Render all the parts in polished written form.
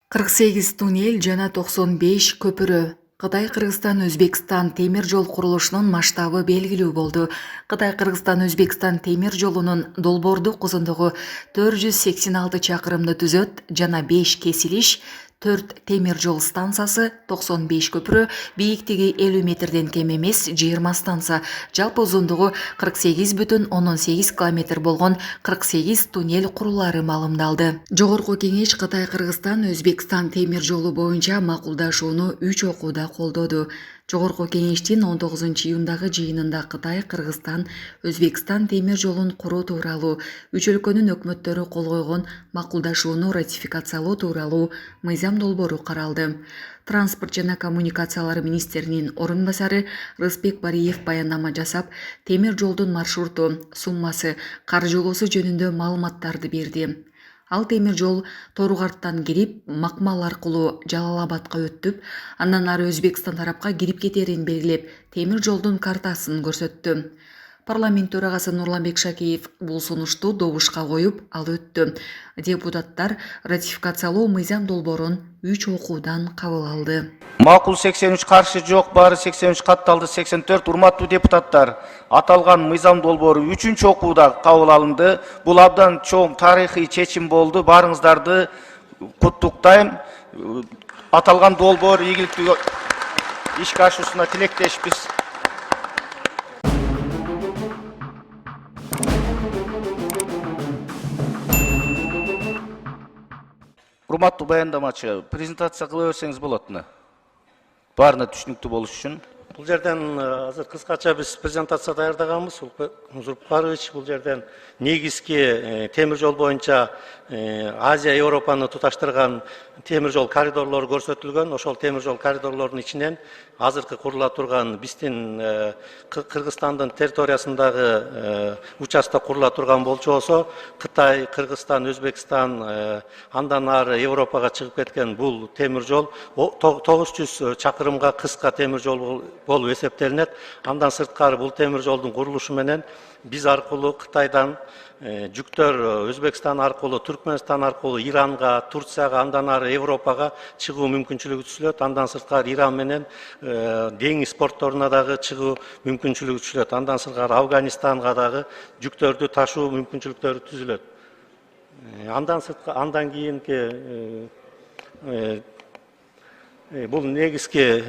48 туннель жана 95 көпүрө. Кытай-Кыргызстан-Өзбекстан темир жол курулушунун масштабы белгилүү болду. Кытай-Кыргызстан-Өзбекстан темир жолунун долбоордук узундугу 486 чакырымды түзөт жана 5 кесилиш, 4 темир жол станциясы, 95 көпүрө, бийиктиги 50 метрден кем эмес 20 станция, жалпы узундугу 48,8 километр болгон 48 туннель курулаары маалымдалды. Жогорку кеңеш Кытай-Кыргызстан-Өзбекстан темир жолу боюнча макулдашууну 3 окууда колдоду. Жогорку кеңештин 19-июндагы жыйынында Кытай, Кыргызстан, Өзбекстан темир жолун куруу тууралуу үч өлкөнүн өкмөттөрү кол койгон макулдашууну ратификациялоо тууралуу мыйзам долбоору каралды. Транспорт жана коммуникациялар министринин орун басары Рыспек Бариев баяндама жасап, темир жолдун маршруту, суммасы, каржылоосу жөнүндө маалыматтарды берди. Ал темир жол Торугарттан кирип, Макмал аркылуу Жалал-Абадка өтүп, андан ары Өзбекстан тарапка кирип кетерин белгилеп, темир жолдун картасын көрсөттү. Парламент төрагасы Нурланбек Шакеев бул сунушту добушка коюп, ал өттү. Депутаттар ратификациялоо мыйзам долбоорун 3 окуудан кабыл алды. Макул 83, каршы жок, баары 83, катталды 84. Урматтуу депутаттар, аталган мыйзам долбоору 3-чү окууда кабыл алынды. Бул абдан чоң тарыхый чечим болду. Баарыңыздарды куттуктайм. Аталган долбоор ийгиликтүү ишке ашуусуна тилектешпиз. Урматтуу баяндамачы, презентация кыла берсеңиз болот. Баарына түшүнүктүү болуш үчүн. Бул жерден азыр кыскача биз презентация даярдаганбыз. Зурпарович, бул жерден негизги темир жол боюнча Азия, Европаны туташтырган темир жол коридорлору көрсөтүлгөн. Ошол темир жол коридорлорунун ичинен азыркы курула турган биздин Кыргызстандын территориясындагы участок курула турган болсо, Кытай, Кыргызстан, Өзбекстан, андан ары Европага чыгып кеткен бул темир жол 900 чакырымга кыска темир жол болуп эсептелинет. Андан сырткары бул темир жолдун курулушу менен биз аркылуу Кытайдан жүктөр Өзбекстан аркылуу, Түркмөнстан аркылуу Иранга, Турцияга, андан ары Европага чыгуу мүмкүнчүлүгү түзүлөт. Андан сырткары Иран менен деңиз порторуна дагы чыгуу мүмкүнчүлүгү түзүлөт. Андан сырткары Афганистанга дагы жүктөрдү ташуу мүмкүнчүлүктөрү түзүлөт. Андан кийинки бул негизги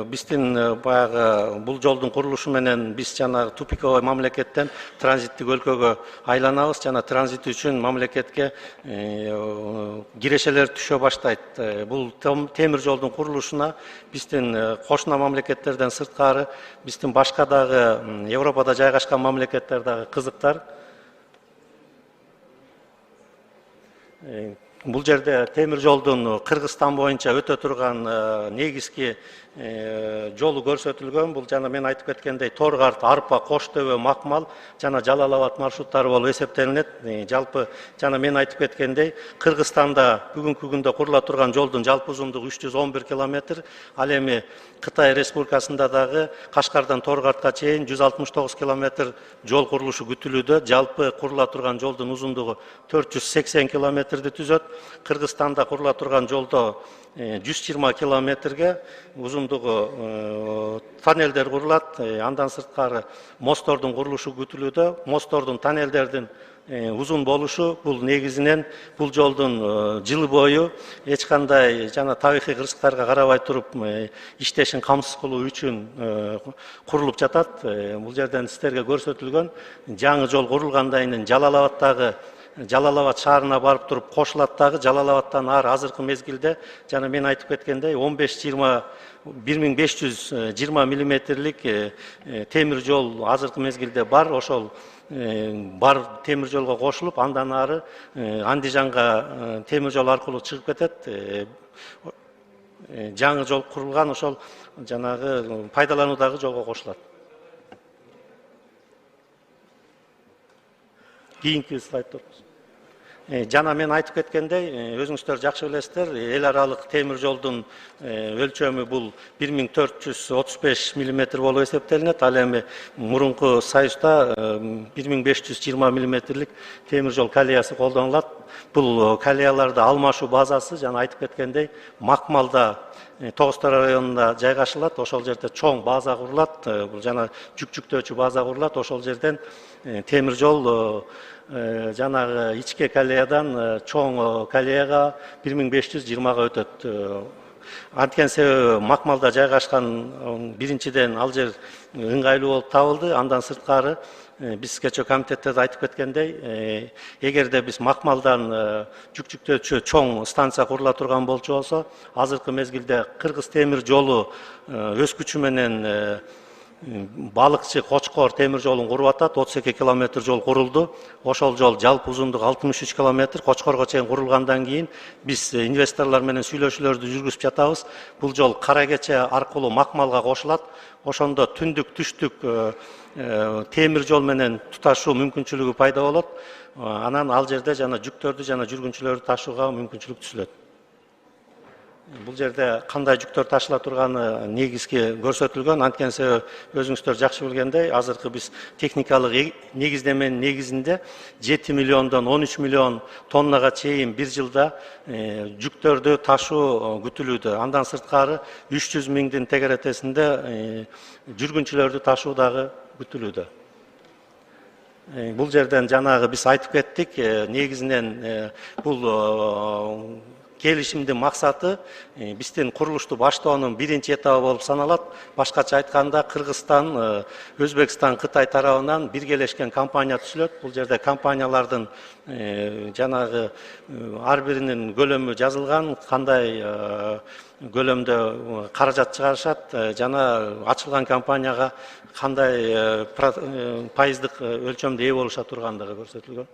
биздин баягы бул жолдун курулушу менен биз жанагы тупиковый мамлекеттен транзиттик өлкөгө айланабыз. Жана транзит үчүн мамлекетке кирешелер түшө баштайт. Бул темир жолдун курулушуна биздин кошуна мамлекеттерден сырткары биздин башка дагы Европада жайгашкан мамлекеттер дагы кызыктар. Бул жерде темир жолдун Кыргызстан боюнча өтө турган негизги жолу көрсөтүлгөн. Бул жана мен айтып кеткендей Торгарт, Арпа, Кош Төбө, Макмал жана Жалал-Абад маршруттары болуп эсептелинет. Жалпы жана мен айтып кеткендей Кыргызстанда бүгүнкү күндө курула турган жолдун жалпы узундугу 311 километр. Ал эми Кытай Республикасында дагы Кашкардан Торгартка чейин 169 километр жол курулушу күтүлүүдө. Жалпы курула турган жолдун узундугу 480 километрди түзөт. Кыргызстанда курула турган жолдо 120 километрге узундугу тоннелдер курулат. Андан сырткары мосттордун курулушу күтүлүүдө. Мосттордун, тоннелдердин узун болушу бул негизинен бул жолдун жылы бою эч кандай жана тарыхый кырсыктарга карабай туруп иштешин камсыз кылуу үчүн курулуп жатат. Бул жерден сиздерге көрсөтүлгөн жаңы жол курулгандан кийин Жалал-Абадтагы Жалал-Абад шаарына барып туруп кошулат дагы. Жалал-Абадтан ары азыркы мезгилде жана мен айтып кеткендей 1520 миллиметрлик темир жол азыркы мезгилде бар. Ошол бар темир жолго кошулуп, андан ары Андижанга темир жол аркылуу чыгып кетет. Жаңы жол курулган, ошол жанагы пайдалануудагы жолго кошулат. Кийинки слайд турбуз. Жана мен айтып кеткендей, өзүңүздөр жакшы билесиздер, эл аралык темир жолдун өлчөмү бул 1435 мм болуп эсептелинет. Ал эми мурунку Союзда 1520 мм темир жол колеясы колдонулат. Бул колеяларда алмашуу базасы жана айтып кеткендей Макмалда Тогустар районунда жайгашылат. Ошол жерде чоң база курулат. Бул жана жүк база курулат. Ошол жерден темир жол жанагы ичке колеядан чоң колеяга 1520 өтөт. Анткени себеби Макмалда жайгашкан биринчиден ал жер ыңгайлуу болуп табылды. Андан сырткары биз кечээ комитетте айтып кеткендей, эгерде биз Макмалдан жүк чоң станция курула турган болчу болсо, азыркы мезгилде Кыргыз темир жолу өз күчү менен Балыкчы Кочкор темир жолун куруп атат. 32 километр жол курулду. Ошол жол жалпы узундугу 63 километр. Кочкорго чейин курулгандан кийин биз инвесторлор менен сүйлөшүүлөрдү жүргүзүп жатабыз. Бул жол Кара Кече аркылуу Макмалга кошулат. Ошондо түндүк түштүк темир жол менен туташуу мүмкүнчүлүгү пайда болот. Анан ал жерде жана жүктөрдү жана жүргүнчүлөрдү ташууга мүмкүнчүлүк түзүлөт. Бул жерде кандай жүктөр ташыла турганы негизги көрсөтүлгөн. Анткени себеби өзүңүздөр жакшы билгендей, азыркы биз техникалык негиздеменин негизинде 7 миллиондон 13 миллион тоннага чейин бир жылда жүктөрдү ташуу күтүлүүдө. Андан сырткары 300 миңдин тегеретесинде жүргүнчүлөрдү ташуу дагы күтүлүүдө. Бул жерден жанагы биз айтып кеттик, негизинен бул келишимдин максаты биздин курулушту баштоонун биринчи этабы болуп саналат. Башкача айтканда Кыргызстан, Өзбекстан, Кытай тарабынан биргелешкен компания түзүлөт. Бул жерде компаниялардын жанагы ар биринин көлөмү жазылган, кандай көлөмдө каражат чыгарышат, жана ачылган компанияга кандай пайыздык өлчөмдө ээ болуша тургандыгы көрсөтүлгөн.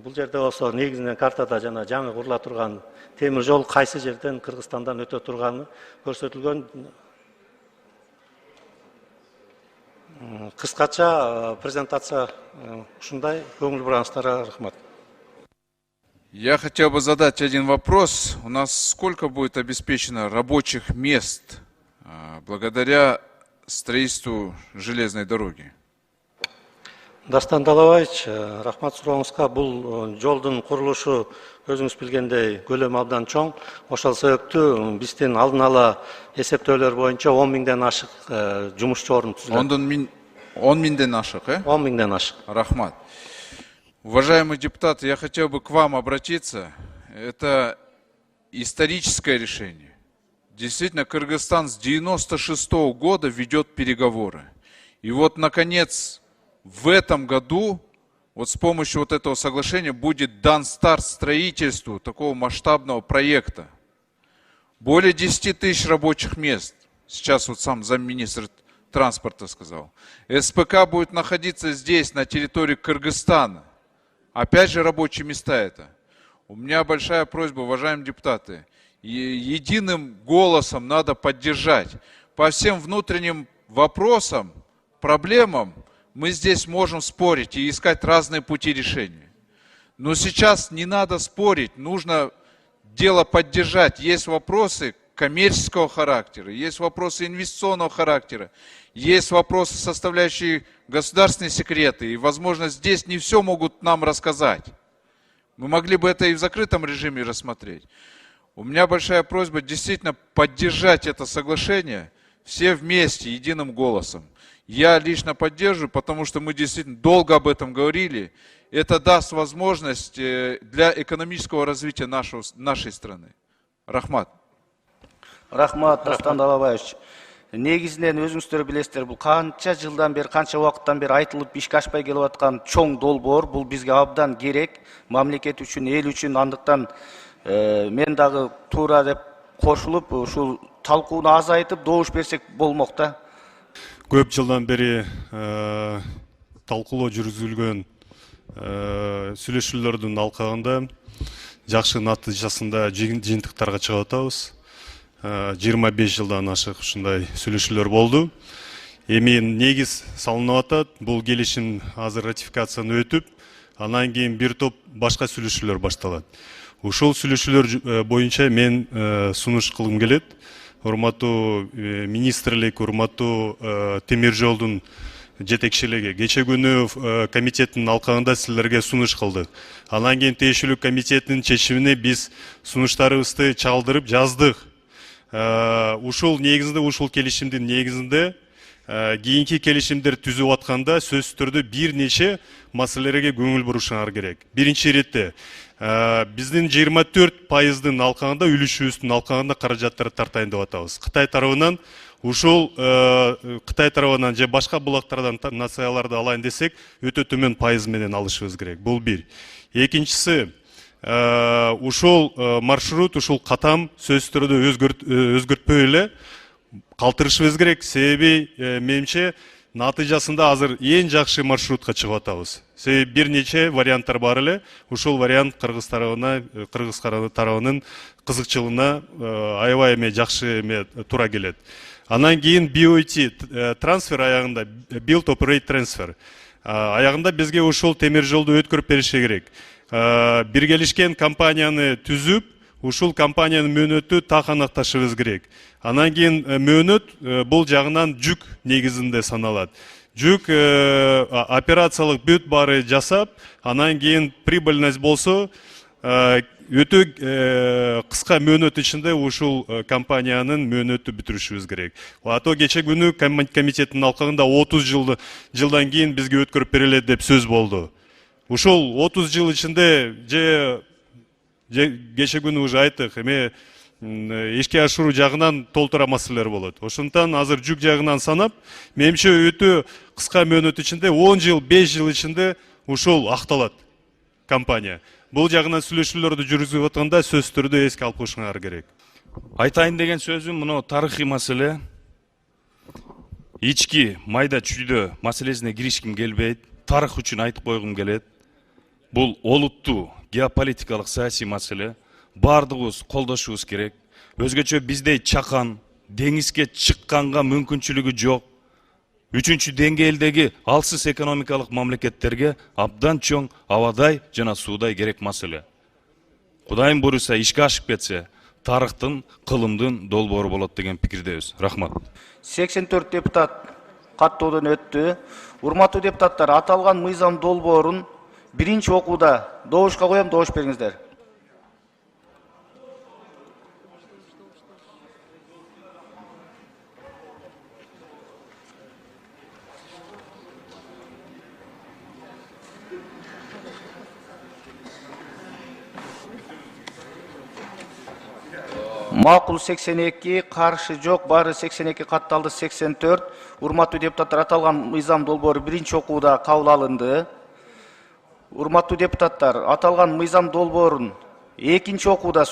Бул жерде болсо негизинен картада жана жаңы курула турган темир жол кайсы жерден Кыргызстандан өтө турганы көрсөтүлгөн. Кыскача презентация ушундай. Көңүл бураңыздарга рахмат. Я хотел бы задать один вопрос. У нас сколько будет обеспечено рабочих мест благодаря строительству железной дороги? Дастан Далабаевич, рахмат сурооңузга. Бул жолдун курулушу өзүңүз билгендей көлөмү абдан чоң. Ошол себептүү биздин алдын ала эсептөөлөр боюнча 10 миңден ашык жумушчу орун түзүлөт. 10 миңден ашык, 10 миңден ашык. Рахмат. Уважаемые депутаты, я хотел бы к вам обратиться. Это историческое решение. Действительно, Кыргызстан с 96-го года ведет переговоры. И вот, наконец, в этом году вот с помощью вот этого соглашения будет дан старт строительству такого масштабного проекта. Более 10 тысяч рабочих мест. Сейчас вот сам замминистра транспорта сказал. СПК будет находиться здесь, на территории Кыргызстана. Опять же рабочие места это. У меня большая просьба, уважаемые депутаты, единым голосом надо поддержать. По всем внутренним вопросам, проблемам, мы здесь можем спорить и искать разные пути решения. Но сейчас не надо спорить, нужно дело поддержать. Есть вопросы коммерческого характера, есть вопросы инвестиционного характера, есть вопросы, составляющие государственные секреты. И, возможно, здесь не все могут нам рассказать. Мы могли бы это и в закрытом режиме рассмотреть. У меня большая просьба действительно поддержать это соглашение все вместе, единым голосом. Я лично поддерживаю, потому что мы действительно долго об этом говорили. Это даст возможность для экономического развития нашей страны. Рахмат. Рахмат, Дастан Далабаевич. Негизинен өзүңүздөр билесиздер, бул канча жылдан бери, канча убакыттан бери айтылып ишке ашпай келип аткан чоң долбоор. Бул бизге абдан керек, мамлекет үчүн, эл үчүн. Андыктан мен дагы туура деп кошулуп, ушул талкууну азайтып, добуш берсек болмок да. Көп жылдан бери талкуулоо жүргүзүлгөн сүйлөшүүлөрдүн алкагында жакшы натыйжасында жыйынтыктарга чыгып атабыз. 25 жылдан ашык ушундай сүйлөшүүлөр болду. Эми негиз салынып атат. Бул келишим азыр ратификацияны өтүп, Анан кийин бир топ башка сүйлөшүүлөр башталат. Ушул сүйлөшүүлөр боюнча мен сунуш кылгым келет. Урматтуу министрлик, урматтуу темир жолдун жетекчилиги кече күнү комитеттин алкагында силерге сунуш кылдык. Анан кийин тиешелүү комитеттин чечимине биз сунуштарыбызды чалдырып жаздык. Ушул негизинде, ушул келишимдин негизинде кийинки келишимдер түзүп атканда сөзсүз түрдө бир нече маселелерге көңүл бурушуңар керек. Биринчи иретте биздин 24% алкагында, үлүшүбүздүн алкагында каражаттарды тартайын деп атабыз. Кытай тарабынан ушул Кытай тарабынан же башка булактардан нацияларды алайын десек, өтө төмөн пайыз менен алышыбыз керек. Бул бир. Экинчиси, ушул маршрут, ушул катам сөзсүз түрдө өзгөртпөй эле калтырышыбыз керек. Себеби менимче натыйжасында азыр эң жакшы маршрутка чыгып атабыз. Себеби бир нече варианттар бар эле. Ушул вариант Кыргыз тарабынын кызыкчылыгына аябай эме жакшы эме туура келет. Анан кийин BOT трансфер аягында, Build Operate Transfer аягында бизге ушул темир жолду өткөрүп бериши керек. Биргелишкен компанияны түзүп, ушул компаниянын мөөнөтү так анакташыбыз керек. Анан кийин мөөнөт бул жагынан жүк негизинде саналат. Жүк операциялык бүт баары жасап, анан кийин прибыльность болсо, өтө кыска мөөнөт ичинде ушул компаниянын мөөнөтү бүтүрүшүбүз керек. Ато кече күнү комитеттин алкагында 30 жылдан кийин бизге өткөрүп берилет деп сөз болду. Ушул 30 жыл ичинде же кече күнү уже айттык, эме ишке ашыруу жагынан толтура маселелер болот. Ошондуктан азыр жүк жагынан санап, менимче өтө кыска мөөнөт ичинде 10 жыл, 5 жыл ичинде ушул акталат компания. Бул жагынан сүйлөшүүлөрдү жүргүзүп атканда сөзсүз түрдө эске алып коюшуңар керек. Айтайын деген сөзүм мына тарыхый маселе. Ички майда чүйдө маселесине киришким келбейт. Тарых үчүн айтып койгум келет. Бул олуттуу геополитикалык саясий маселе. Бардыгыбыз колдошубуз керек. Өзгөчө биздей чакан, деңизге чыкканга мүмкүнчүлүгү жок. Үчүнчү деңгээлдеги алсыз экономикалык мамлекеттерге абдан чоң абадай жана суудай керек маселе. Кудайым буюрса ишке ашып кетсе, тарыхтын, кылымдын долбоору болот деген пикирдебиз. Рахмат. 84 депутат каттоодон өттү. Урматтуу депутаттар, аталган мыйзам долбоорун биринчи окууда добушка коем, добуш бериңиздер. Макул 82, каршы жок, баары 82 катталды 84. Урматтуу депутаттар, аталган мыйзам долбоору биринчи окууда кабыл алынды. Урматтуу депутаттар, аталган мыйзам долбоорун экинчи окууда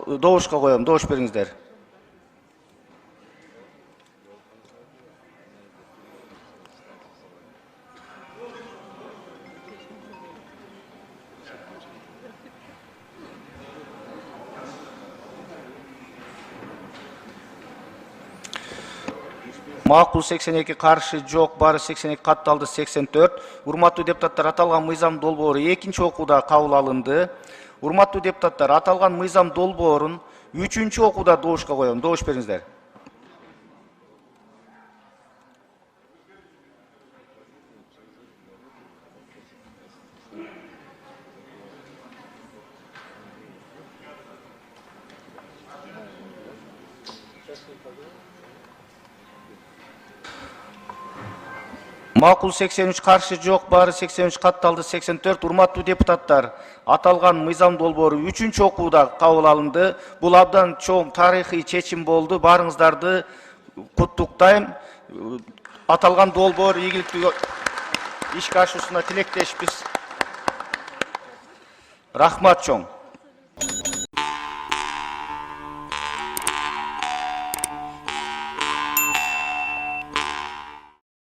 добушка коем, добуш бериңиздер. Макул 82, каршы жок, баары 82 катталды 84. Урматтуу депутаттар, аталган мыйзам долбоору экинчи окууда кабыл алынды. Урматтуу депутаттар, аталган мыйзам долбоорун үчүнчү окууда добушка коем, добуш бериңиздер. Макул 83, каршы жок, баары 83 катталды 84. Урматтуу депутаттар, аталган мыйзам долбоору үчүнчү окууда кабыл алынды. Бул абдан чоң тарыхый чечим болду. Баарыңыздарды куттуктайм. Аталган долбоор ийгиликтүү ишке ашуусуна тилектешпиз. Рахмат чоң.